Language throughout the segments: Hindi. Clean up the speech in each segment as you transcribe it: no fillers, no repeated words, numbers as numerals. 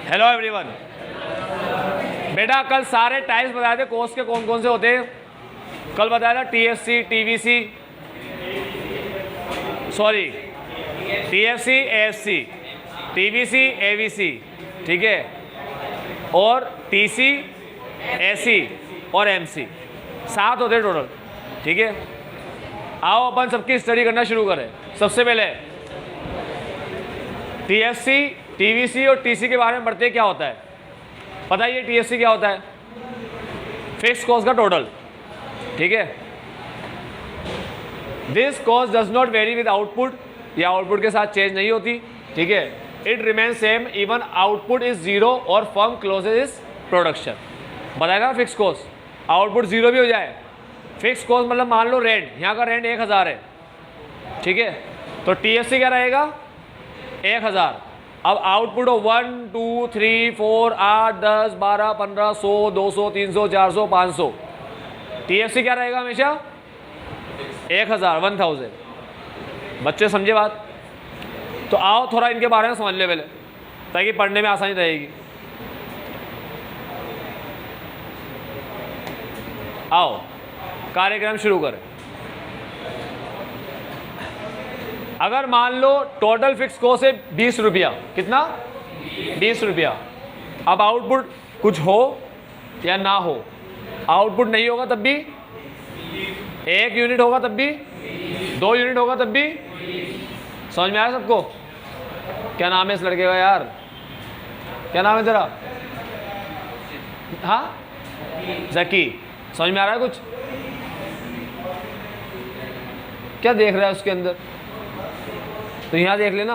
Hello everyone. बेटा कल सारे टाइप्स बताए थे कोर्स के कौन कौन से होते हैं। कल बताया था TFC, TVC, sorry TFC, AFC, TVC, AVC, ठीक है, और टीसी, एसी और एमसी, 7 होते टोटल, ठीक है। आओ अपन सबकी स्टडी करना शुरू करें। सबसे पहले टीएफसी, टीवीसी और टीसी के बारे में पढ़ते हैं। क्या होता है पता है? ये टीएफसी क्या होता है? फिक्स कॉस्ट का टोटल, ठीक है। This cost does not very with output, या आउटपुट के साथ चेंज नहीं होती, ठीक है। It remain same even output is zero और फर्म क्लोजेज इज प्रोडक्शन। बताया ना फिक्स कॉस्ट, आउटपुट जीरो भी हो जाए। फिक्स कॉस्ट मतलब मान लो रेंट, यहाँ का रेंट 1000 है, ठीक है, तो टीएफसी क्या रहेगा? 1000। अब आउटपुट हो 1 2 3 4 8 10 12 15 100 200 300 400 500, टीएफसी क्या रहेगा हमेशा? 1000। बच्चे समझे बात? तो आओ थोड़ा इनके बारे में समझ ले पहले, ताकि पढ़ने में आसानी रहेगी। आओ कार्यक्रम शुरू करें। अगर मान लो टोटल फिक्स कॉस्ट है 20 रुपया, कितना? 20 रुपया। अब आउटपुट कुछ हो या ना हो, आउटपुट नहीं होगा तब भी, 1 यूनिट होगा तब भी, 2 यूनिट होगा तब भी। समझ में आया सबको? क्या नाम है इस लड़के का यार? क्या नाम है तेरा? हाँ, जकी। समझ में आ रहा है कुछ? क्या देख रहा है उसके अंदर? तो यहाँ देख लेना,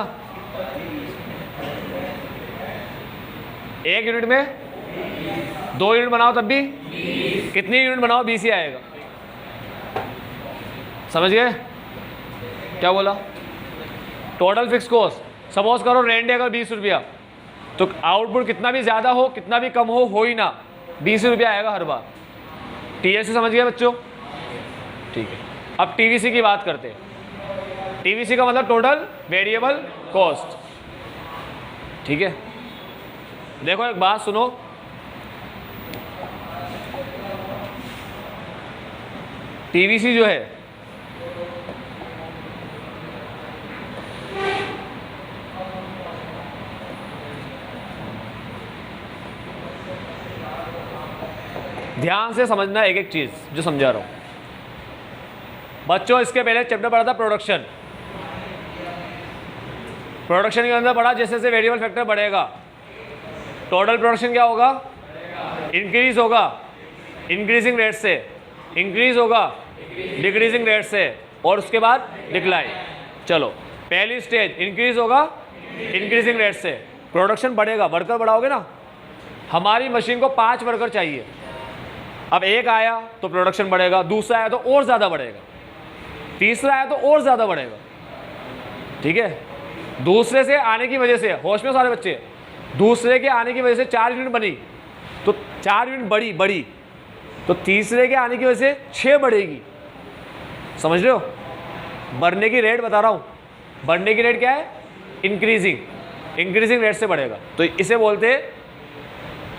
1 यूनिट में 2 यूनिट बनाओ तब भी, कितनी यूनिट बनाओ 20 ही आएगा। समझ गए क्या बोला? टोटल फिक्स कॉस्ट, सपोज करो रेंट है अगर 20 रुपया, तो आउटपुट कितना भी ज़्यादा हो कितना भी कम हो ही ना, 20 रुपया आएगा हर बार। टीएससी समझ गए बच्चों? ठीक है। अब टीवीसी की बात करते हैं। टीवीसी का मतलब टोटल वेरिएबल कॉस्ट, ठीक है। देखो एक बात सुनो, टीवीसी जो है ध्यान से समझना एक एक चीज जो समझा रहा हूं बच्चों। इसके पहले चैप्टर पढ़ा था प्रोडक्शन। प्रोडक्शन के अंदर पढ़ा जैसे जैसे वेरिएबल फैक्टर बढ़ेगा टोटल प्रोडक्शन क्या होगा? इंक्रीज होगा इंक्रीजिंग रेट से, इंक्रीज होगा डिक्रीजिंग रेट से, और उसके बाद डिक्लाइन। चलो पहली स्टेज इंक्रीज होगा इंक्रीजिंग रेट से, प्रोडक्शन बढ़ेगा, वर्कर बढ़ाओगे ना। हमारी मशीन को 5 वर्कर चाहिए, अब 1 आया तो प्रोडक्शन बढ़ेगा, दूसरा आया तो और ज़्यादा बढ़ेगा, तीसरा आया तो और ज़्यादा बढ़ेगा, ठीक है। दूसरे से आने की वजह से, होश में सारे बच्चे, दूसरे के आने की वजह से 4 यूनिट बनी, तो 4 यूनिट बढ़ी, तो तीसरे के आने की वजह से 6 बढ़ेगी। समझ रहे हो? बढ़ने की रेट बता रहा हूँ, बढ़ने की रेट क्या है? इंक्रीजिंग रेट से बढ़ेगा, तो इसे बोलते हैं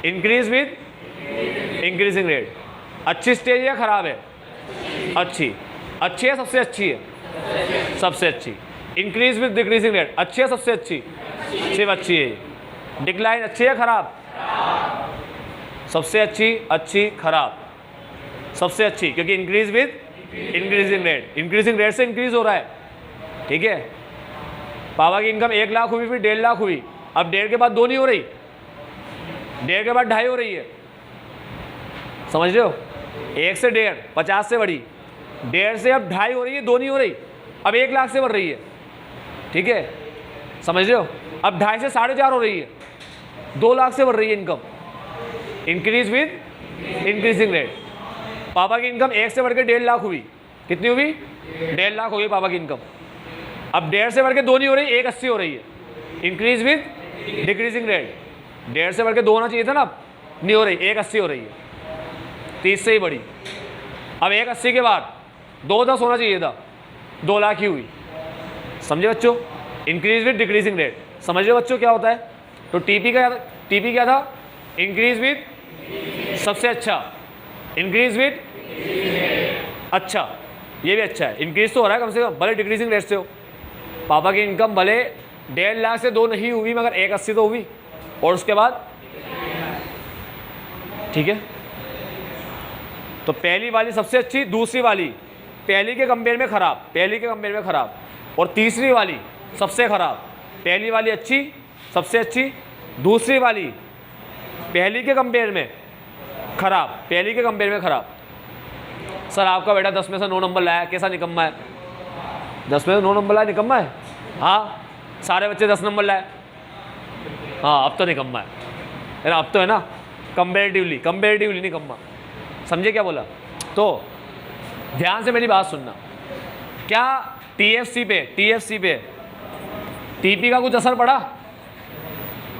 इंक्रीज विद इंक्रीजिंग रेट। अच्छी स्टेज है खराब है? अच्छी है, सबसे अच्छी है, सबसे अच्छी। इंक्रीज विद डिक्रीजिंग रेट अच्छी है, सबसे अच्छी, सिर्फ अच्छी है। डिक्लाइन अच्छी है खराब? सबसे अच्छी खराब, सबसे अच्छी, क्योंकि increase with increasing rate, increasing rate से इंक्रीज हो रहा है, ठीक है। पापा की इनकम 1 लाख हुई, फिर 1.5 लाख हुई, अब 1.5 के बाद 2 नहीं हो रही, 1.5 के बाद 2.5 हो रही है। समझ रहे हो? 1 से 1.5 50 से बढ़ी, 1.5 से अब 2.5 हो रही है, 2 नहीं हो रही, अब 1 लाख से बढ़ रही है, ठीक है। समझ रहे हो? अब 2.5 से 4.5 हो रही है, 2 लाख से बढ़ रही है income. Increase with increasing rate. पापा की इनकम 1 से बढ़ के 1.5 लाख हुई, कितनी हुई? 1.5 लाख हो गई पापा की इनकम। अब 1.5 से बढ़ के 2 नहीं हो रही, 1.80 हो रही है, इंक्रीज विद डिक्रीजिंग रेट। 1.5 से बढ़ के 2 होना चाहिए था ना, नहीं हो रही, 1.80 हो रही है, 30 से ही बढ़ी। अब 1.80 के बाद 2.10 होना चाहिए था, 2 लाख ही हुई। समझे बच्चों? Increase with decreasing rate. समझ रहे बच्चों क्या होता है? तो टीपी क्या था? इंक्रीज विद सबसे अच्छा, इंक्रीज विद अच्छा, ये भी अच्छा है। इंक्रीज तो हो रहा है कम से कम, भले डिक्रीजिंग रेट से हो। पापा की इनकम भले 1.5 लाख से 2 नहीं हुई, मगर 1.80 तो हुई, और उसके बाद ठीक है। तो पहली वाली सबसे अच्छी, दूसरी वाली पहली के कंपेयर में खराब, पहली के कंपेयर में खराब, और तीसरी वाली सबसे खराब। पहली वाली अच्छी, सबसे अच्छी, दूसरी वाली पहली के कंपेयर में खराब, पहली के कंपेयर में खराब। सर आपका बेटा 10 में से 9 नंबर लाया, कैसा निकम्मा है? 10 में से 9 नंबर लाया, निकम्मा है? हाँ, सारे बच्चे 10 नंबर लाए, हाँ अब तो निकम्मा है ना, अब तो है ना, कंपेरेटिवली निकम्मा। समझे क्या बोला? तो ध्यान से मेरी बात सुनना, क्या टीएफसी पे टीपी का कुछ असर पड़ा?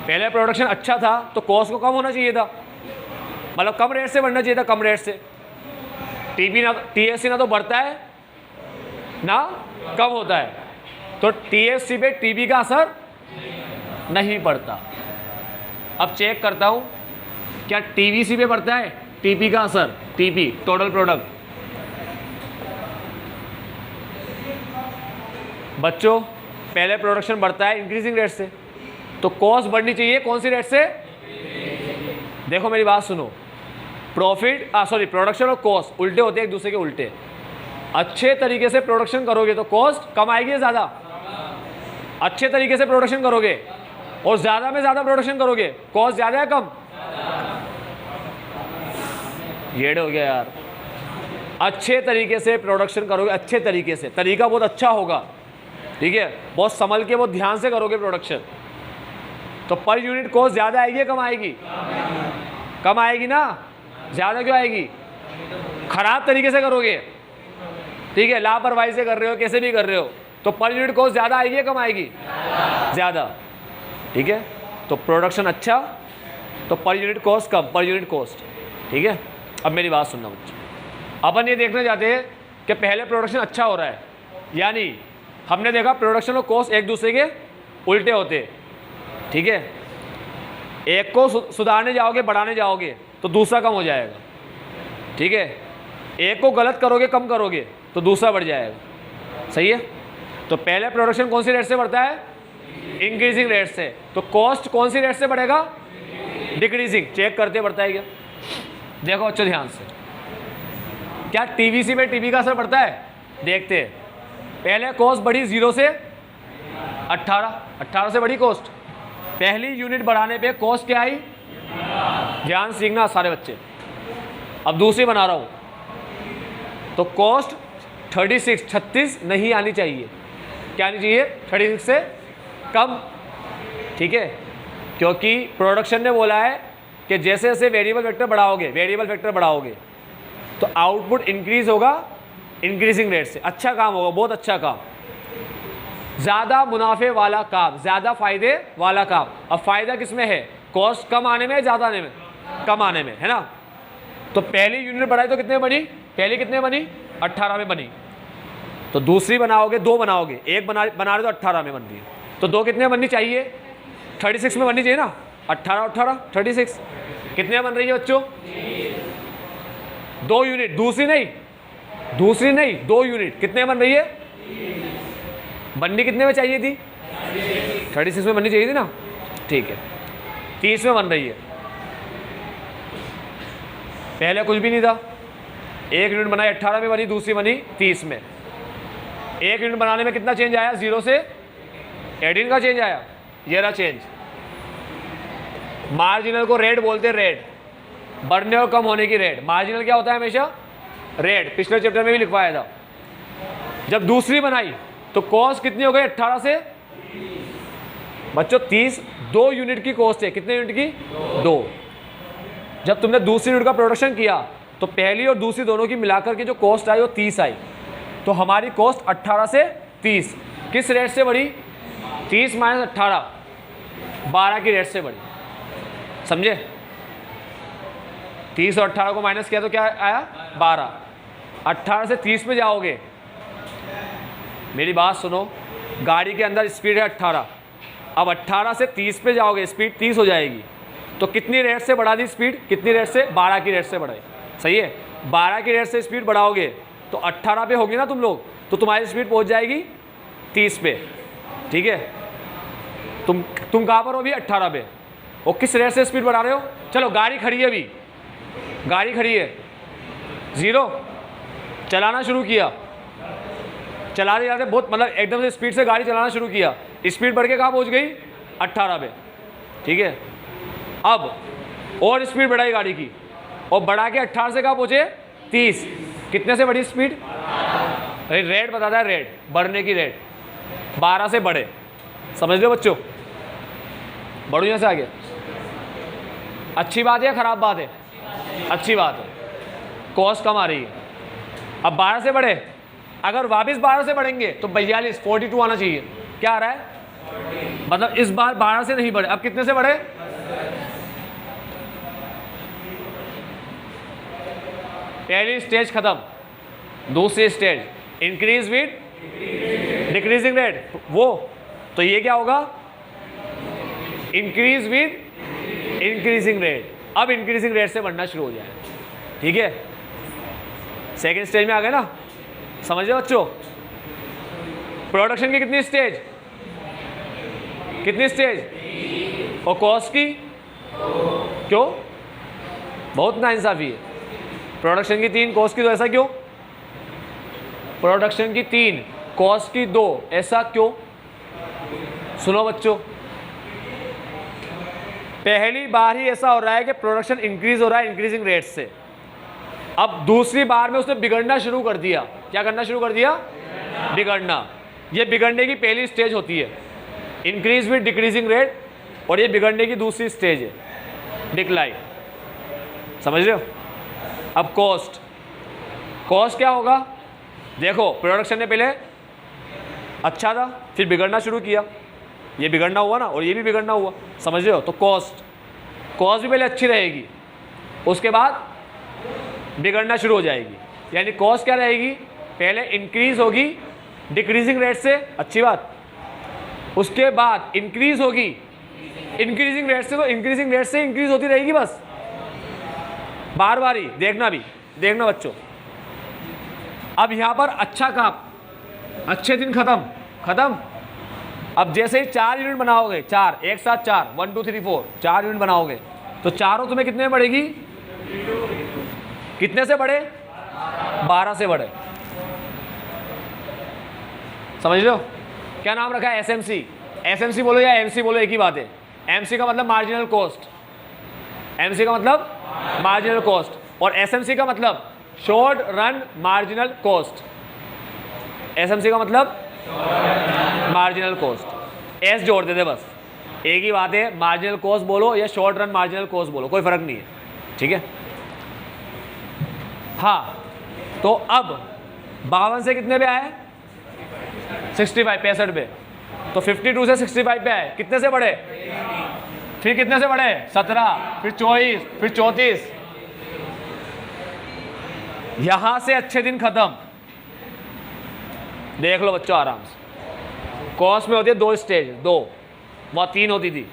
पहले प्रोडक्शन अच्छा था तो कॉस्ट को कम होना चाहिए था, मतलब कम रेट से बढ़ना चाहिए था, कम रेट से। टीएफसी ना तो बढ़ता है ना कम होता है, तो टीएफसी पे टीपी का असर नहीं पड़ता। अब चेक करता हूं क्या टीवीसी पे पड़ता है टीपी का असर, टीपी टोटल प्रोडक्ट। बच्चों पहले प्रोडक्शन बढ़ता है इंक्रीजिंग रेट से, तो कॉस्ट बढ़नी चाहिए कौन सी रेट से? देखो मेरी बात सुनो, प्रोडक्शन और कॉस्ट उल्टे होते हैं एक दूसरे के उल्टे। अच्छे तरीके से प्रोडक्शन करोगे तो कॉस्ट कम आएगी या ज़्यादा? अच्छे तरीके से प्रोडक्शन करोगे और ज़्यादा में ज़्यादा प्रोडक्शन करोगे, कॉस्ट ज़्यादा है कम? येड़ हो गया यार। अच्छे तरीके से प्रोडक्शन करोगे, अच्छे तरीके से, तरीका बहुत अच्छा होगा, ठीक है, बहुत संभल के बहुत ध्यान से करोगे प्रोडक्शन, तो पर यूनिट कॉस्ट ज़्यादा आएगी या कम आएगी? कम आएगी ना। ज़्यादा क्यों आएगी? खराब तरीके से करोगे, ठीक है, लापरवाही से कर रहे हो, कैसे भी कर रहे हो, तो पर यूनिट कॉस्ट ज़्यादा आएगी या कम आएगी? ज़्यादा, ठीक है। तो प्रोडक्शन अच्छा तो पर यूनिट कॉस्ट कम, पर यूनिट कॉस्ट, ठीक है। अब मेरी बात सुनना बच्चों, अपन ये देखने जाते हैं कि पहले प्रोडक्शन अच्छा हो रहा है, यानी हमने देखा प्रोडक्शन और कॉस्ट एक दूसरे के उल्टे होते, ठीक है। एक को सुधारने जाओगे, बढ़ाने जाओगे तो दूसरा कम हो जाएगा, ठीक है। एक को गलत करोगे, कम करोगे तो दूसरा बढ़ जाएगा, सही है। तो पहले प्रोडक्शन कौन सी रेट से बढ़ता है? इंक्रीजिंग रेट से। तो कॉस्ट कौन सी रेट से बढ़ेगा? डिक्रीजिंग। चेक करते बढ़ता है क्या? देखो अच्छे ध्यान से, क्या टीवीसी में टीपी का असर पड़ता है? देखते हैं। पहले कॉस्ट बढ़ी 0 से 18 से बढ़ी कॉस्ट। पहली यूनिट बढ़ाने पे कॉस्ट क्या आई? ध्यान सीखना सारे बच्चे। अब दूसरी बना रहा हूं तो कॉस्ट 36 नहीं आनी चाहिए। क्या आनी चाहिए? 36 से कम, ठीक है, क्योंकि प्रोडक्शन ने बोला है कि जैसे जैसे वेरिएबल फैक्टर बढ़ाओगे तो आउटपुट इंक्रीज होगा इंक्रीजिंग रेट से। अच्छा काम होगा, बहुत अच्छा काम, ज़्यादा मुनाफे वाला काम, ज़्यादा फायदे वाला काम। अब फायदा किस में है? कॉस्ट कम आने में, ज़्यादा आने में? कम आने में, है ना। तो पहली यूनिट बढ़ाई तो कितने बनी? पहली कितने बनी? 18 में बनी। तो दूसरी बनाओगे, 2 बनाओगे, एक बना रहे तो 18 में बन रही है, तो 2 कितने बननी चाहिए? 36 में बननी चाहिए ना। 18 36 कितने बन रही है बच्चों? 2 यूनिट। दूसरी नहीं 2 यूनिट कितने बन रही है? बननी कितने में चाहिए थी? 36 में बननी चाहिए थी ना, ठीक है। 30 में बन रही है। पहले कुछ भी नहीं था, एक यूनिट बनाई 18 में बनी, दूसरी बनी 30 में। एक यूनिट बनाने में कितना चेंज आया? 0 से 18 का चेंज आया। ये रहा चेंज। मार्जिनल को रेट बोलते हैं, रेट बढ़ने और कम होने की रेट। मार्जिनल क्या होता है? हमेशा रेट। पिछले चैप्टर में भी लिखवाया था। जब दूसरी बनाई तो कॉस्ट कितनी हो गई? 18 से बच्चों 30। 2 यूनिट की कॉस्ट है। कितने यूनिट की? 2। जब तुमने दूसरी यूनिट का प्रोडक्शन किया तो पहली और दूसरी दोनों की मिलाकर के जो कॉस्ट आई वो 30 आई। तो हमारी कॉस्ट 18 से 30 किस रेट से बढ़ी? 30 माइनस 18 12 की रेट से बढ़ी। समझे? 30 और 18 को माइनस किया तो क्या आया? 12। 18 से 30 पे जाओगे, मेरी बात सुनो, गाड़ी के अंदर स्पीड है 18, अब 18 से 30 पे जाओगे, स्पीड 30 हो जाएगी। तो कितनी रेट से बढ़ा दी स्पीड, कितनी रेट से, 12 की रेट से बढ़ाई, सही है। 12 की रेट से स्पीड बढ़ाओगे तो 18 पे होगी ना तुम लोग, तो तुम्हारी स्पीड पहुंच जाएगी 30 पे, ठीक है। तुम कहाँ पर हो अभी, 18 पे। और किस रेट से स्पीड बढ़ा रहे हो, चलो गाड़ी खड़ी है अभी, गाड़ी खड़ी है 0, चलाना शुरू किया, चलाते जाते बहुत मतलब एकदम से स्पीड से गाड़ी चलाना शुरू किया, स्पीड बढ़ के कहाँ पहुँच गई, 18 पे, ठीक है। अब और स्पीड बढ़ाई गाड़ी की, और बढ़ा के 18 से कहाँ पहुँचे, 30। कितने से बढ़ी स्पीड, रेट बताता है, रेट बढ़ने की रेट 12 से बढ़े, समझ लो बच्चों। बढ़ो यहाँ से आगे। अच्छी बात है या खराब बात है, अच्छी बात है, कॉस्ट कम आ रही है। अब 12 से बढ़े, अगर वापस 12 से बढ़ेंगे तो 42 42 आना चाहिए। क्या आ रहा है, मतलब इस बार 12 से नहीं बढ़े, अब कितने से बढ़े, पहली स्टेज खत्म, दूसरी stage increase with decreasing rate, वो तो ये क्या होगा, इंक्रीज विद इंक्रीजिंग रेट। अब इंक्रीजिंग रेट से बढ़ना शुरू हो जाए, ठीक है। सेकेंड स्टेज में आ गए ना, समझ रहे बच्चों। प्रोडक्शन की कितनी स्टेज, कितनी स्टेज, और कॉस्ट की, क्यों, बहुत नाइंसाफी है। प्रोडक्शन की 3, कॉस्ट की 2, ऐसा क्यों, प्रोडक्शन की 3, कॉस्ट की 2, ऐसा क्यों। सुनो बच्चों, पहली बार ही ऐसा हो रहा है कि प्रोडक्शन इंक्रीज हो रहा है इंक्रीजिंग रेट से। अब दूसरी बार में उसने बिगड़ना शुरू कर दिया, क्या करना शुरू कर दिया, बिगड़ना। ये बिगड़ने की पहली स्टेज होती है, इंक्रीज विद डिक्रीजिंग रेट, और ये बिगड़ने की दूसरी स्टेज है, डिक्लाइन। समझ रहे हो। अब कॉस्ट, कॉस्ट क्या होगा, देखो प्रोडक्शन ने पहले अच्छा था, फिर बिगड़ना शुरू किया, ये बिगड़ना हुआ ना, और ये भी बिगड़ना हुआ, समझ रहे हो। तो कॉस्ट, कॉस्ट भी पहले अच्छी रहेगी, उसके बाद बिगड़ना शुरू हो जाएगी। यानी कॉस्ट क्या रहेगी, पहले इंक्रीज होगी डिक्रीजिंग रेट से, अच्छी बात, उसके बाद इंक्रीज होगी इंक्रीजिंग रेट से, तो इंक्रीजिंग रेट से इंक्रीज होती रहेगी बस, बार बार ही देखना, भी देखना बच्चों। अब यहाँ पर अच्छा काम, अच्छे दिन खत्म खत्म। अब जैसे ही 4 यूनिट बनाओगे, 4 एक साथ, 4 1 2 3 4 4 यूनिट बनाओगे, तो चारों तुम्हें कितने में बढ़ेगी, कितने से बढ़े, 12 से बढ़े, समझ लो। क्या नाम रखा है, एसएमसी। एसएमसी बोलो या एमसी बोलो, एक ही बात है। एमसी का मतलब मार्जिनल कॉस्ट, एमसी का मतलब मार्जिनल कॉस्ट, और एसएमसी का मतलब short run marginal cost. SMC का मतलब मार्जिनल कॉस्ट, एस जोड़ देते बस, एक ही बात है। मार्जिनल कॉस्ट बोलो या शॉर्ट रन मार्जिनल कॉस्ट बोलो, कोई फर्क नहीं है, ठीक है। हाँ, तो अब 52 से कितने पे आए, 65 65 पे, तो 52 से 65 पे आए, कितने से बढ़े, फिर कितने से बढ़े, 17, फिर 24, फिर 34। यहां से अच्छे दिन खत्म। देख लो बच्चों आराम से, कॉस्ट में होती है 2 स्टेज, 2, वहाँ 3 होती थी,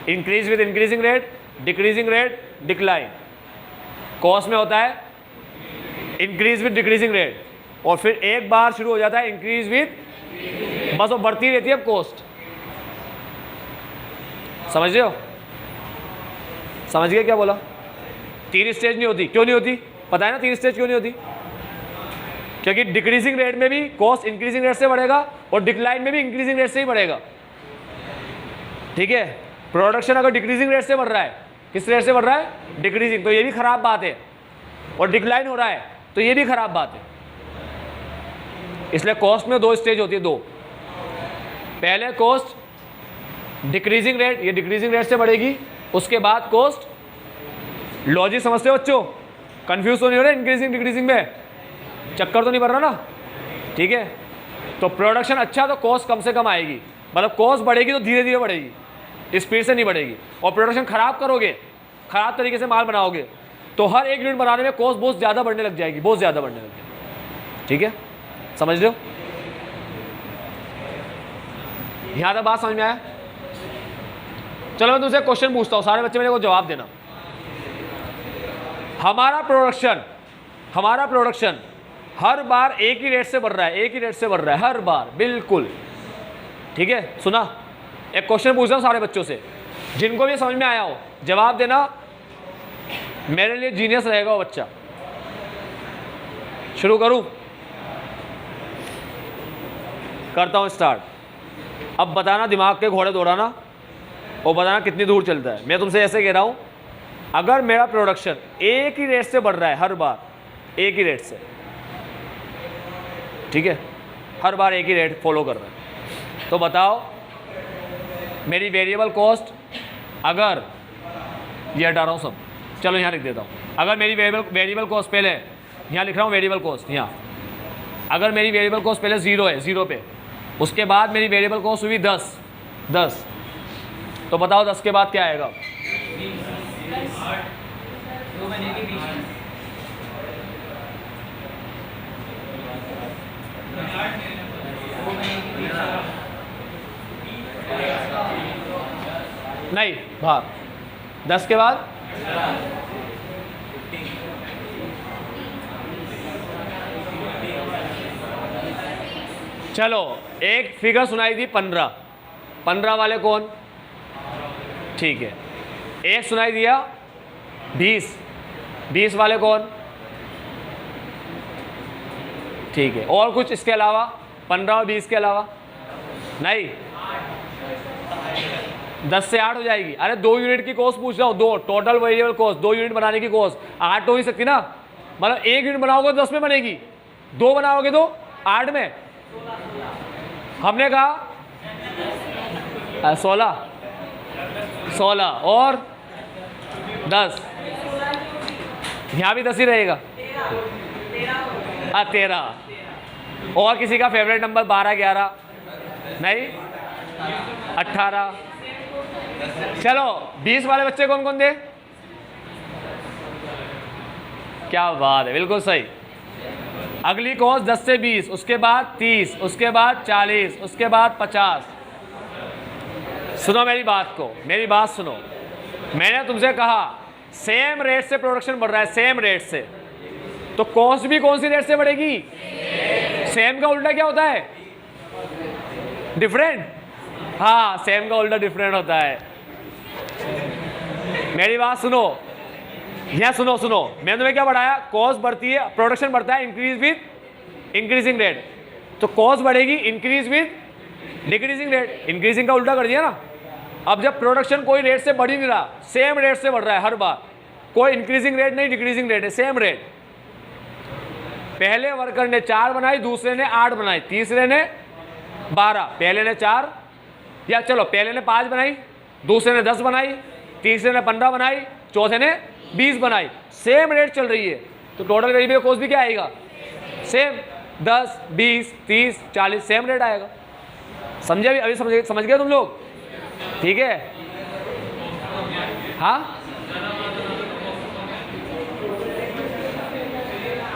increase with increasing rate, decreasing rate, decline. Cost में होता है इंक्रीज विद डिक्रीजिंग रेट, और फिर एक बार शुरू हो जाता है इंक्रीज विद, बस वो बढ़ती रहती है कॉस्ट, समझ रहे हो, समझ गए क्या बोला। 3 स्टेज नहीं होती, क्यों नहीं होती, पता है ना 3 स्टेज क्यों नहीं होती, क्योंकि डिक्रीजिंग रेट में भी कॉस्ट इंक्रीजिंग रेट से बढ़ेगा, और डिक्लाइन में भी इंक्रीजिंग रेट से ही बढ़ेगा, ठीक है। प्रोडक्शन अगर डिक्रीजिंग रेट से बढ़ रहा है, किस रेट से बढ़ रहा है, डिक्रीजिंग, तो ये भी खराब बात है, और डिक्लाइन हो रहा है तो ये भी खराब बात है। इसलिए कॉस्ट में 2 स्टेज होती है, 2। पहले कॉस्ट डिक्रीजिंग रेट, ये डिक्रीजिंग रेट से बढ़ेगी, उसके बाद कॉस्ट, लॉजिक समझते हो बच्चों, कंफ्यूज तो नहीं हो रहे इंक्रीजिंग डिक्रीजिंग में, चक्कर तो नहीं बढ़ रहा ना, ठीक है। तो प्रोडक्शन अच्छा तो कॉस्ट कम से कम आएगी, मतलब कॉस्ट बढ़ेगी तो धीरे धीरे बढ़ेगी, स्पीड से नहीं बढ़ेगी। और प्रोडक्शन खराब करोगे, खराब तरीके से माल बनाओगे, तो हर एक यूनिट बनाने में कॉस्ट बहुत ज़्यादा बढ़ने लग जाएगी, बहुत ज़्यादा बढ़ने लग जाएगी, ठीक है, समझ रहे हो। यहाँ तक बात समझ में आया, चलो मैं तुमसे क्वेश्चन पूछता हूँ, सारे बच्चे मेरे को जवाब देना। हमारा प्रोडक्शन हर बार एक ही रेट से बढ़ रहा है, एक ही रेट से बढ़ रहा है हर बार, बिल्कुल ठीक है। सुना, एक क्वेश्चन पूछ रहा हूँ सारे बच्चों से, जिनको भी समझ में आया हो जवाब देना, मेरे लिए जीनियस रहेगा वो बच्चा। शुरू करूं? करता हूं स्टार्ट। अब बताना, दिमाग के घोड़े दौड़ाना और बताना कितनी दूर चलता है। मैं तुमसे ऐसे कह रहा हूं, अगर मेरा प्रोडक्शन एक ही रेट से बढ़ रहा है हर बार, एक ही रेट से, ठीक है, हर बार एक ही रेट फॉलो कर रहा है, तो बताओ मेरी वेरिएबल कॉस्ट, अगर ये हटा रहा हूँ सब, चलो यहाँ लिख देता हूँ, अगर मेरी वेरिएबल कॉस्ट पहले, यहाँ लिख रहा हूँ वेरिएबल कॉस्ट, यहाँ अगर मेरी वेरिएबल कॉस्ट पहले 0 है, 0 पे, उसके बाद मेरी वेरिएबल कॉस्ट हुई 10, तो बताओ 10 के बाद क्या आएगा? नहीं, भाग 10 के बाद चलो एक फिगर सुनाई थी 15 वाले कौन? ठीक है, एक सुनाई दिया 20 वाले कौन? ठीक है, और कुछ इसके अलावा 15 और 20 के अलावा? नहीं, 10 से 8 हो जाएगी। अरे 2 यूनिट की कॉस्ट पूछ रहा हूँ, 2 टोटल वेरिएबल कॉस्ट, 2 यूनिट बनाने की कॉस्ट 8 हो ही सकती ना, मतलब 1 यूनिट बनाओगे तो 10 में बनेगी, 2 बनाओगे तो 8 में। हमने कहा 16 और 10, यहाँ भी 10 ही रहेगा। 13, और किसी का फेवरेट नंबर 12, 11? नहीं, 18। चलो 20 वाले बच्चे कौन कौन थे? क्या बात है, बिल्कुल सही। अगली कॉस्ट 10 से 20, उसके बाद 30, उसके बाद 40, उसके बाद 50। सुनो मेरी बात को, मेरी बात सुनो, मैंने तुमसे कहा सेम रेट से प्रोडक्शन बढ़ रहा है, सेम रेट से, तो कॉस्ट भी कौन सी रेट से बढ़ेगी? सेम का उल्टा क्या होता है? डिफरेंट। हाँ, सेम का उल्टा डिफरेंट होता है। मेरी बात सुनो, यहाँ सुनो, मैंने तुम्हें क्या बढ़ाया? कॉस्ट बढ़ती है, प्रोडक्शन बढ़ता है इंक्रीज विद इंक्रीजिंग रेट, तो कॉस्ट बढ़ेगी increase with decreasing rate. Increasing का उल्टा कर दिया ना। अब जब प्रोडक्शन कोई रेट से बढ़ ही नहीं रहा, सेम रेट से बढ़ रहा है हर बार, कोई इंक्रीजिंग रेट नहीं, डिक्रीजिंग रेट है, सेम रेट। पहले वर्कर ने 4 बनाई, दूसरे ने 8 बनाई, तीसरे ने 12, पहले ने 4, या चलो पहले ने 5 बनाई, दूसरे ने 10 बनाई, तीसरे ने 15 बनाई, चौथे ने 20 बनाई, सेम रेट चल रही है, तो टोटल वेरिएबल कॉस्ट भी क्या आएगा? सेम। 10, 20, 30, 40 सेम रेट आएगा। समझे? अभी समझ गए तुम लोग? ठीक है, हाँ।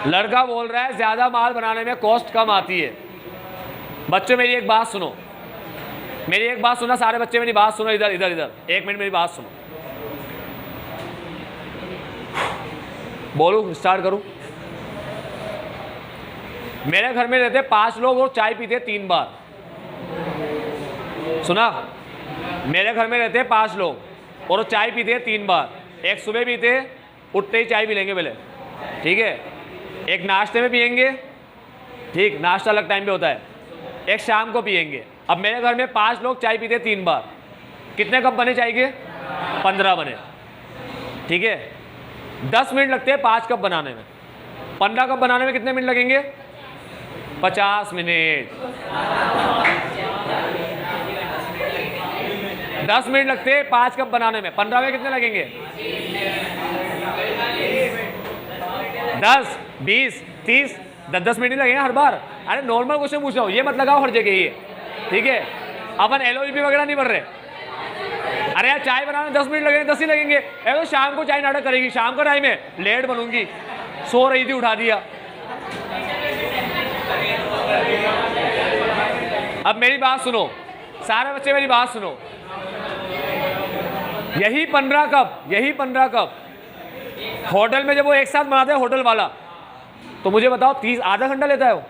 लड़का बोल रहा है ज्यादा माल बनाने में कॉस्ट कम आती है। बच्चों मेरी एक बात सुनो, मेरी एक बात सुना, सारे बच्चे मेरी बात सुनो, इधर 1 मिनट मेरी बात सुनो। बोलूं, स्टार्ट करूं? मेरे घर में रहते 5 लोग और चाय पीते 3 बार। सुना? मेरे घर में रहते 5 लोग और चाय पीते 3 बार। एक सुबह पीते, उठते ही चाय पी लेंगे पहले, ठीक है। एक नाश्ते में पियेंगे, ठीक, नाश्ता अलग टाइम पे होता है। एक शाम को पियेंगे। अब मेरे घर में 5 लोग चाय पीते 3 बार, कितने कप बने चाय के? 15 बने, ठीक है। 10 मिनट लगते हैं 5 कप बनाने में। 15 कप बनाने में कितने मिनट लगेंगे? 50 मिनट। 10 मिनट लगते हैं 5 कप बनाने में, 15 में कितने लगेंगे? 10, 20, 30, 10 मिनट ही लगेंगे हर बार। अरे नॉर्मल क्वेश्चन पूछ रहा हूँ, ये मत लगाओ हर जगह ये, ठीक है। अपन LOVP वगैरह नहीं भर रहे। अरे यार चाय बनाने 10 मिनट लगेंगे, 10 ही लगेंगे। अरे तो शाम को चाय नाटक करेगी, शाम का टाइम है, लेट बनूंगी, सो रही थी उठा दिया। अब मेरी बात सुनो, सारे बच्चे मेरी बात सुनो। यही 15 कप, यही 15 कप होटल में जब वो एक साथ बनाते हैं होटल वाला, तो मुझे बताओ 30 आधा घंटा लेता है वो?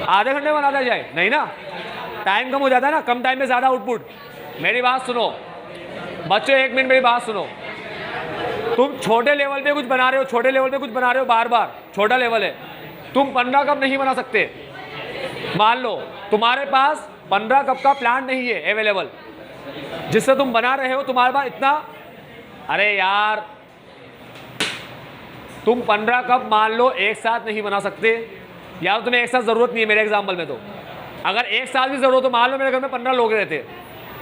आधे घंटे में बनाता जाए? नहीं ना, टाइम कम हो जाता है ना, कम टाइम में ज़्यादा आउटपुट। मेरी बात सुनो बच्चों, 1 मिनट मेरी बात सुनो। तुम छोटे लेवल पे कुछ बना रहे हो, छोटे लेवल पे कुछ बना रहे हो, बार बार छोटा लेवल है, तुम 15 कप नहीं बना सकते। मान लो तुम्हारे पास 15 कप का प्लांट नहीं है अवेलेबल, जिससे तुम बना रहे हो, तुम्हारे पास इतना, अरे यार तुम 15 कप मान लो एक साथ नहीं बना सकते यार, तुम्हें एक साथ ज़रूरत नहीं है मेरे एग्जाम्पल में। तो अगर एक साथ भी ज़रूरत हो, मान लो मेरे घर में 15 लोग रहते,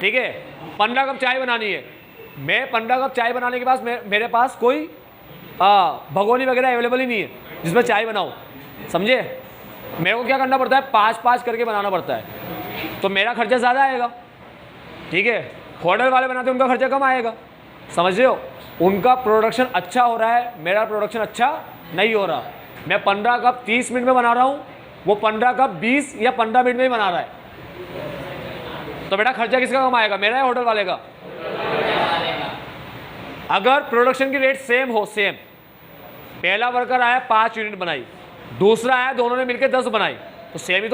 ठीक है, 15 कप चाय बनानी है, मैं 15 कप चाय बनाने के बाद मेरे पास कोई भगोनी वगैरह अवेलेबल ही नहीं है जिसमें चाय बनाऊँ, समझे? मेरे को क्या करना पड़ता है, 5-5 करके बनाना पड़ता है, तो मेरा खर्चा ज़्यादा आएगा, ठीक है। होटल वाले बनाते हैं, उनका खर्चा कम आएगा, समझ रहे हो? उनका प्रोडक्शन अच्छा हो रहा है, मेरा प्रोडक्शन अच्छा नहीं हो रहा। मैं 15 कप 30 मिनट में बना रहा हूँ, वो 15 कप 20 या 15 मिनट में ही बना रहा है, तो बेटा खर्चा किसका कम आएगा, मेरा या होटल वाले का? अगर प्रोडक्शन की रेट सेम हो, सेम, पहला वर्कर आया 5 यूनिट बनाई, दूसरा आया दोनों ने मिलकर 10 बनाई, तो सेम ही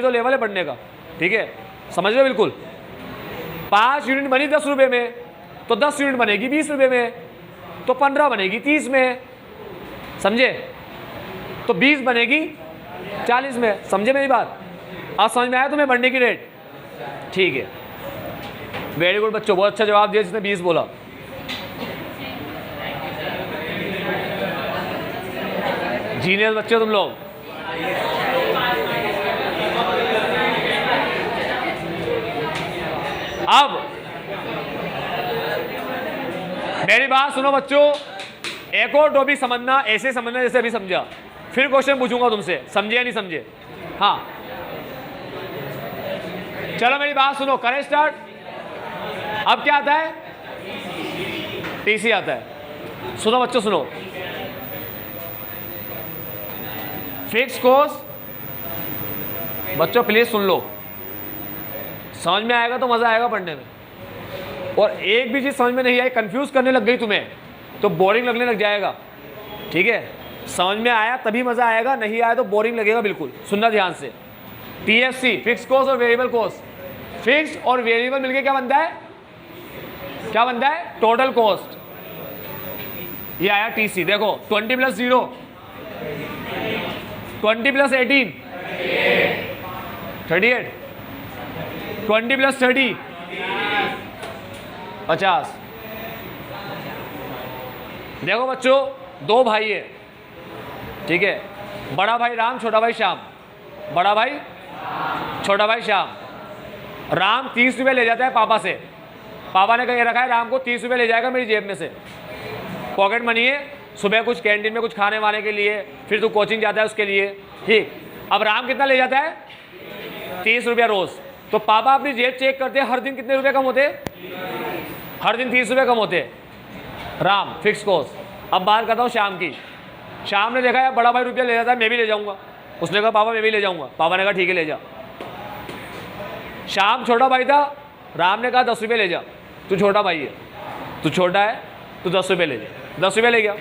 तो लेवल है बढ़ने का, ठीक है, समझ रहे हो? बिल्कुल। 5 यूनिट बनी 10 रुपये में, तो 10 यूनिट बनेगी 20 रुपये में, तो 15 बनेगी 30 में, समझे? तो 20 बनेगी 40 में, समझे मेरी बात? अब समझ में आया तुम्हें बढ़ने की रेट? ठीक है, वेरी गुड बच्चों, बहुत अच्छा जवाब दिया जिसने 20 बोला। जीनियस बच्चे तुम लोग। अब मेरी बात सुनो बच्चों, एक और टॉपिक समझना, ऐसे समझना जैसे अभी समझा, फिर क्वेश्चन पूछूंगा तुमसे, समझे या नहीं समझे? हाँ चलो मेरी बात सुनो, करें स्टार्ट। अब क्या आता है? टीसी आता है। सुनो बच्चों सुनो, फिक्स कॉस्ट, बच्चों प्लीज सुन लो, समझ में आएगा तो मजा आएगा पढ़ने में, और एक भी चीज समझ में नहीं आई, कंफ्यूज करने लग गई तुम्हें, तो बोरिंग लगने लग जाएगा, ठीक है? समझ में आया तभी मजा आएगा, नहीं आया तो बोरिंग लगेगा बिल्कुल। सुनना ध्यान से, टीएफसी फिक्स कॉस्ट और वेरिएबल कॉस्ट, फिक्स और वेरिएबल मिलके क्या बनता है? क्या बनता है? Total cost. ये आया टीसी, देखो 20 + 0 20 + 18 38, 20 + 30 50। देखो बच्चों, 2 भाई है, ठीक है, बड़ा भाई राम, छोटा भाई श्याम, बड़ा भाई छोटा भाई श्याम। राम 30 रुपये ले जाता है पापा से, पापा ने कह रखा है राम को 30 रुपये ले जाएगा मेरी जेब में से, पॉकेट मनी है, सुबह कुछ कैंटीन में कुछ खाने वाने के लिए, फिर तू कोचिंग जाता है उसके लिए, ठीक। अब राम कितना ले जाता है? 30 रुपया रोज। तो पापा अपनी जेब चेक करते हैं, हर दिन कितने रुपए कम होते? हर दिन 30 रुपये कम होते। Ram fix cost. अब बात करता हूँ शाम की। शाम ने देखा यार बड़ा भाई रुपया ले जाता है, मैं भी ले जाऊँगा। उसने कहा पापा मैं भी ले जाऊँगा। पापा ने कहा ठीक है ले जा। शाम छोटा भाई था, राम ने कहा 10 रुपये ले जा, तू छोटा भाई है, तू छोटा है, तू 10 रुपये ले जा। 10 रुपये ले गया।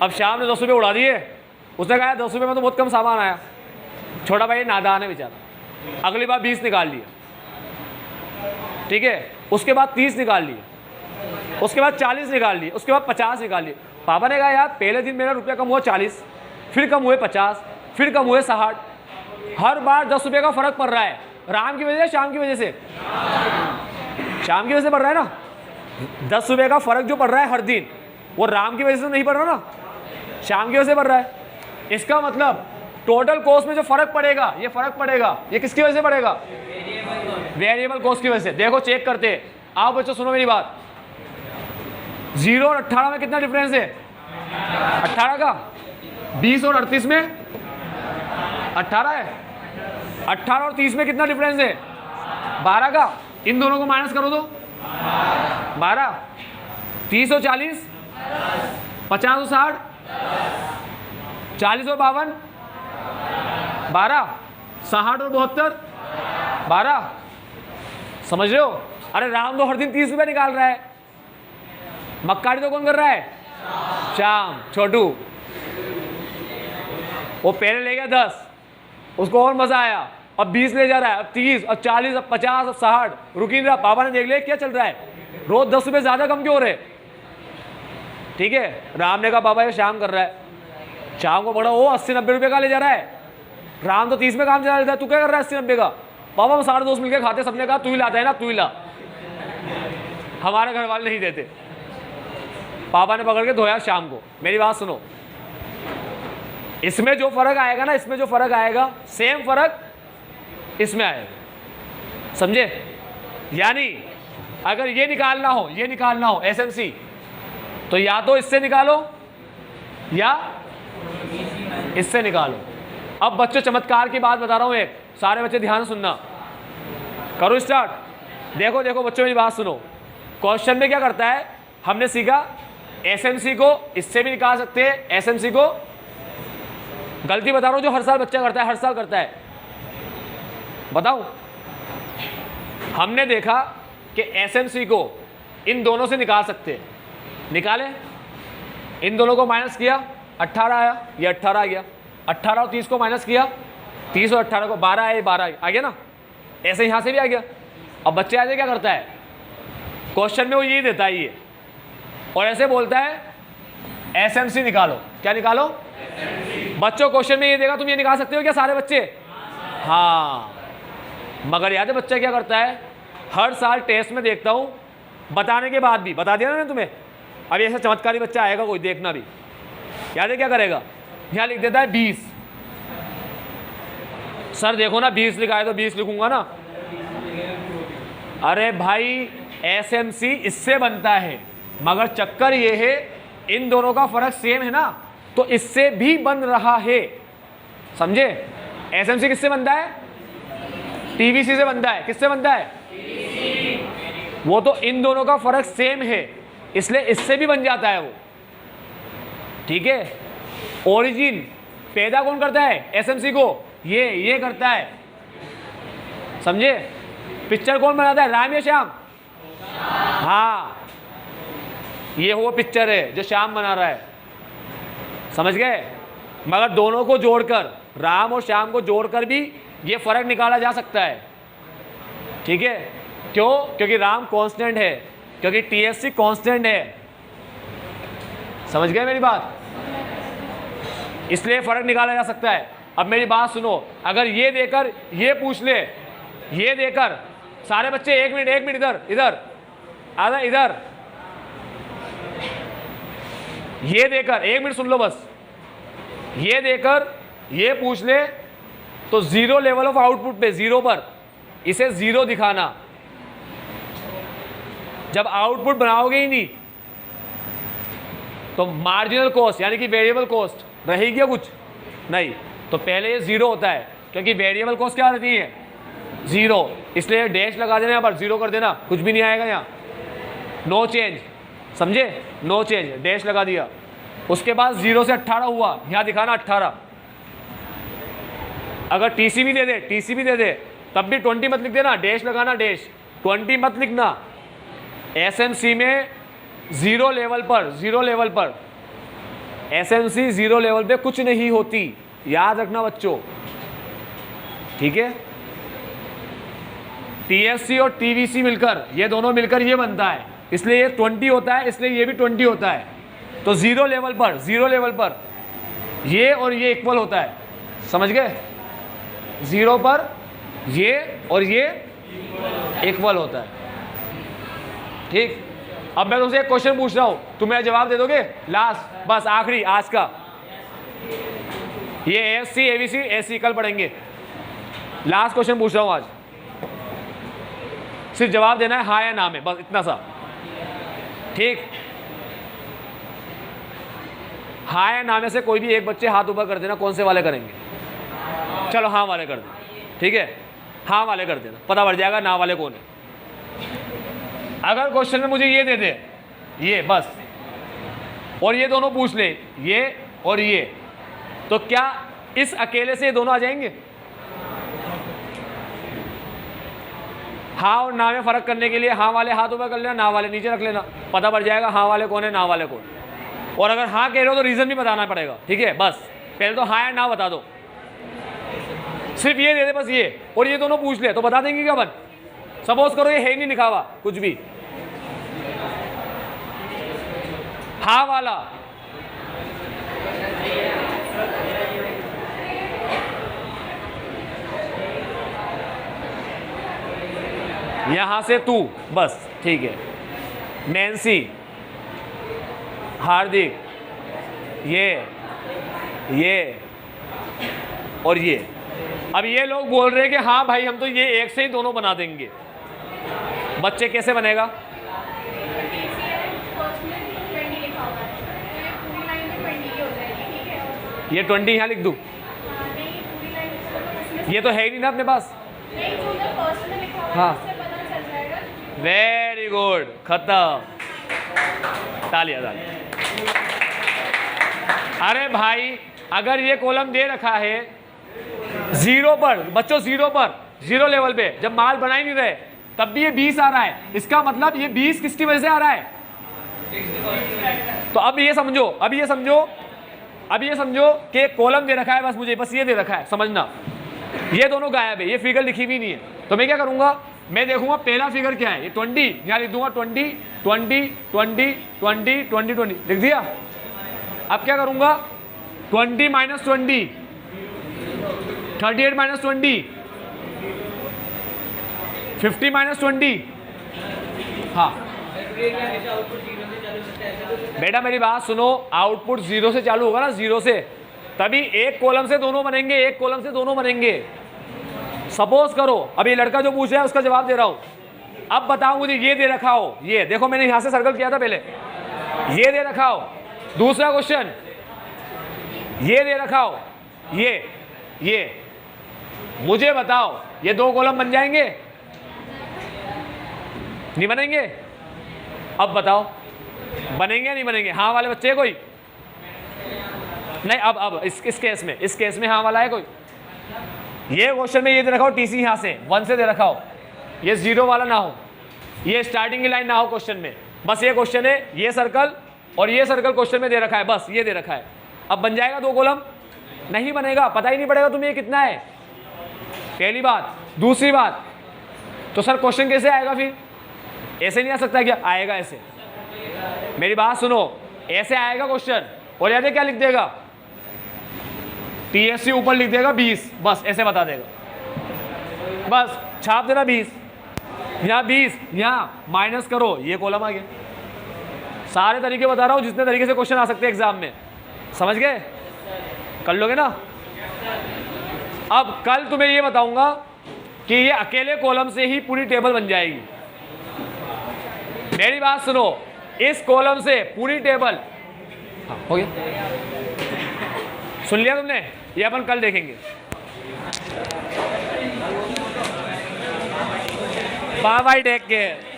अब शाम ने 10 रुपये उड़ा दिए। उसने कहा 10 रुपये में तो बहुत कम सामान आया। छोटा भाई नादान है बेचारा, अगली बार 20 निकाल लिया, ठीक है। उसके बाद 30 निकाल लिए, उसके बाद 40 निकाल लिए, उसके बाद 50 निकाल लिए। पापा ने कहा यार पहले दिन मेरा रुपया कम हुआ 40, फिर कम हुए 50, फिर कम हुए 60, हर बार 10 रुपये का फर्क पड़ रहा है। राम की वजह से, शाम की वजह से? शाम की वजह से पड़ रहा है ना। 10 रुपये का फर्क जो पड़ रहा है हर दिन, वो राम की वजह से नहीं पड़ रहा ना, शाम की वजह से पड़ रहा है। इसका मतलब टोटल कॉस्ट में जो फर्क पड़ेगा, ये फर्क पड़ेगा, ये किसकी वजह से पड़ेगा? वेरिएबल कॉस्ट की वजह से। देखो चेक करते हैं। आप बच्चों सुनो मेरी बात, 0 और 18 में कितना डिफरेंस है? 18 का। 20 और 38 में 18 है। 18 और 30 में कितना डिफरेंस है? 12 का। इन दोनों को माइनस करो तो 12। 30 और 40, 50 और 60, 40 और 52, 12, 60 और 72, 12। समझ रहे हो? अरे राम तो हर दिन 30 रुपये निकाल रहा है, मक्कारी तो कौन कर रहा है? श्याम, छोटू। वो पहले ले गया 10, उसको और मजा आया, अब 20 ले जा रहा है, अब 30, अब 40, अब 50, अब 60, रुक ही नहीं रहा। पापा ने देख लिया क्या चल रहा है, रोज 10 रुपये ज्यादा कम क्यों हो रहे? ठीक है, राम ने कहा पापा ये श्याम कर रहा है। श्याम को बड़ा वो 80-90 रुपये का ले जा रहा है, राम तो 30 में काम चला लेता है, तू क्या कर रहा है 80-90 का? पापा हम सारे दोस्त मिलकर खाते, सबने कहा तू ही लाता है ना, तू ही ला, हमारे घर वाले नहीं देते। पापा ने पकड़ के धोया श्याम को। मेरी बात सुनो, इसमें जो फर्क आएगा ना, इसमें जो फर्क आएगा, सेम फर्क इसमें आएगा, समझे? यानी अगर ये निकालना हो, ये निकालना हो एसएमसी, तो या तो इससे निकालो या इससे निकालो। अब बच्चों चमत्कार की बात बता रहा हूं एक, सारे बच्चे ध्यान सुनना, करो स्टार्ट। देखो देखो बच्चों मेरी बात सुनो, क्वेश्चन में क्या करता है, हमने सीखा एसएमसी को इससे भी निकाल सकते हैं, एसएमसी को, गलती बता रहा हूं जो हर साल बच्चा करता है, हर साल करता है, बताओ। हमने देखा कि एसएमसी को इन दोनों से निकाल सकते हैं, निकाले, इन दोनों को माइनस किया, 18 आया, ये 18 आ गया, 18 और 30 को माइनस किया, 30 और 18 को 12 आया, 12 आ गया ना, ऐसे यहाँ से भी आ गया। अब बच्चे आगे क्या करता है, क्वेश्चन में वो यही देता है ये, और ऐसे बोलता है एसएमसी निकालो। क्या निकालो? बच्चों क्वेश्चन में ये देगा, तुम ये निकाल सकते हो क्या सारे बच्चे? हाँ, मगर याद है बच्चा क्या करता है, हर साल टेस्ट में देखता हूं, बताने के बाद भी, बता दिया ना मैंने तुम्हें, अभी ऐसा चमत्कारी बच्चा आएगा कोई, देखना भी, याद है क्या करेगा, यहां लिख देता है 20। सर देखो ना 20 लिखा है तो 20 लिखूंगा ना। अरे भाई एसएमसी इससे बनता है, मगर चक्कर ये है इन दोनों का फर्क सेम है ना, तो इससे भी बन रहा है, समझे? एसएमसी किससे बनता है? टीवीसी से बनता है। किससे बनता है? वो तो इन दोनों का फर्क सेम है, इसलिए इससे भी बन जाता है वो, ठीक है? ओरिजिन पैदा कौन करता है एसएमसी को? ये करता है, समझे? पिक्चर कौन बनाता है, राम या श्याम? हाँ, ये वो पिक्चर है जो श्याम बना रहा है, समझ गए? मगर दोनों को जोड़कर, राम और श्याम को जोड़कर भी ये फर्क निकाला जा सकता है, ठीक है? क्यों? क्योंकि राम कांस्टेंट है, क्योंकि टीएससी कांस्टेंट है, समझ गए मेरी बात? इसलिए फर्क निकाला जा सकता है। अब मेरी बात सुनो, अगर ये देकर ये पूछ ले, ये देकर सारे बच्चे एक मिनट इधर आधा, इधर ये देकर, एक मिनट सुन लो बस, ये देकर ये पूछ ले तो जीरो लेवल ऑफ आउटपुट पे, जीरो पर इसे जीरो दिखाना। जब आउटपुट बनाओगे ही नहीं तो मार्जिनल कॉस्ट यानी कि वेरिएबल कॉस्ट रहेगी क्या? कुछ नहीं, तो पहले ये जीरो होता है, क्योंकि वेरिएबल कॉस्ट क्या रहती है? जीरो, इसलिए डैश लगा देना, यहाँ पर जीरो कर देना, कुछ भी नहीं आएगा यहाँ, नो चेंज, समझे? नो चेंज, डैश लगा दिया। उसके बाद 0 से 18 हुआ, यहाँ दिखाना 18। अगर टीसीबी दे दे तब भी 20 मत लिख देना, डैश लगाना, डैश 20 मत लिखना। एसएमसी में जीरो लेवल पर एसएमसी जीरो लेवल पे कुछ नहीं होती, याद रखना बच्चों, ठीक है? टीएससी और टीवीसी मिलकर, ये दोनों मिलकर ये बनता है, इसलिए ये 20 होता है, इसलिए ये भी 20 होता है। तो जीरो लेवल पर ये और ये इक्वल होता है, समझ गए? जीरो पर ये और ये इक्वल होता है, ठीक? अब मैं तुमसे एक क्वेश्चन पूछ रहा हूं, तुम मेरा जवाब दे दोगे? लास्ट, बस आखिरी आज का, ये एएससी एबीसी एसी कल पढ़ेंगे। लास्ट क्वेश्चन पूछ रहा हूं आज, सिर्फ जवाब देना है हाँ या ना में, बस इतना सा, ठीक? हाँ या ना में से कोई भी एक बच्चे हाथ ऊपर कर देना, कौन से वाले करेंगे? चलो हाँ वाले कर देना, ठीक है? हाँ वाले कर देना, पता पड़ जाएगा ना वाले कौन है। अगर क्वेश्चन में मुझे ये दे दे, ये बस, और ये दोनों पूछ ले, ये और ये, तो क्या इस अकेले से ये दोनों आ जाएंगे? हाँ और ना में फ़र्क करने के लिए हाँ वाले हाथ ऊपर कर लेना, ना वाले नीचे रख लेना, पता पड़ जाएगा हाँ वाले कौन है, ना वाले कौन। और अगर हाँ कह रहे हो तो रीज़न भी बताना पड़ेगा, ठीक है। बस पहले तो हाँ या ना बता दो, सिर्फ ये दे दे बस ये, और ये दोनों पूछ ले तो बता देंगे क्या अपन। सपोज करो ये है ही नहीं लिखा हुआ कुछ भी, हाँ वाला यहां से तू, बस ठीक है। नैन्सी, हार्दिक, ये और ये। अब ये लोग बोल रहे हैं कि हाँ भाई हम तो ये एक से ही दोनों बना देंगे। बच्चे कैसे बनेगा? ये 20 यहाँ लिख दूँ? ये तो है ही नहीं ना अपने पास। हाँ वेरी गुड, खत्म, तालियां तालियां। अरे भाई अगर ये कॉलम दे रखा है जीरो पर, बच्चों जीरो पर, जीरो लेवल पे, जब माल बना ही नहीं रहे तब भी ये 20 आ रहा है, इसका मतलब ये 20 किसकी वजह से आ रहा है? तो अब ये समझो, अब ये समझो कि कॉलम दे रखा है, बस मुझे बस ये दे रखा है, समझना ये दोनों गायब है, ये फिगर लिखी भी नहीं है। तो मैं क्या करूंगा, मैं देखूंगा पहला फिगर क्या है, ये 20, यहाँ लिख दूंगा 20 20 20 20 20 20, लिख दिया। अब क्या करूंगा, 20 माइनस 20, 38 माइनस 20, 50 माइनस 20। हाँ बेटा मेरी बात सुनो, आउटपुट जीरो से चालू होगा ना, जीरो से, तभी एक कॉलम से दोनों बनेंगे, एक कॉलम से दोनों बनेंगे। सपोज करो अब ये लड़का जो पूछ रहा है उसका जवाब दे रहा हूं, अब बताओ मुझे ये दे रखा हो, ये देखो मैंने यहां से सर्कल किया था पहले, ये दे रखा हो। दूसरा क्वेश्चन, ये दे रखा हो, ये मुझे बताओ ये दो कॉलम बन जाएंगे? नहीं बनेंगे। अब बताओ बनेंगे या नहीं बनेंगे? हाँ वाले बच्चे कोई नहीं। अब इस केस में हाँ वाला है कोई? ये क्वेश्चन में ये दे रखा हो टीसी यहाँ से 1 से दे रखा हो, ये जीरो वाला ना हो, ये स्टार्टिंग की लाइन ना हो क्वेश्चन में, बस ये क्वेश्चन है, ये सर्कल और ये सर्कल क्वेश्चन में दे रखा है, बस ये दे रखा है। अब बन जाएगा दो कॉलम? नहीं बनेगा, पता ही नहीं पड़ेगा तुम्हें ये कितना है, पहली बात। दूसरी बात, तो सर क्वेश्चन कैसे आएगा फिर? ऐसे नहीं आ सकता क्या? आएगा ऐसे। मेरी बात सुनो, ऐसे आएगा क्वेश्चन और याद है क्या लिख देगा? टीएससी ऊपर लिख देगा 20, बस ऐसे बता देगा, बस छाप देना 20, यहाँ 20, यहाँ माइनस करो, ये कॉलम आ गया। सारे तरीके बता रहा हूँ जितने तरीके से क्वेश्चन आ सकते हैं एग्जाम में, समझ गए? कर लोगे ना? अब कल तुम्हें ये बताऊंगा कि ये अकेले कॉलम से ही पूरी टेबल बन जाएगी। मेरी बात सुनो, इस कॉलम से पूरी टेबल, हाँ हो गया, सुन लिया तुमने? ये अपन कल देखेंगे। Bye bye, take care.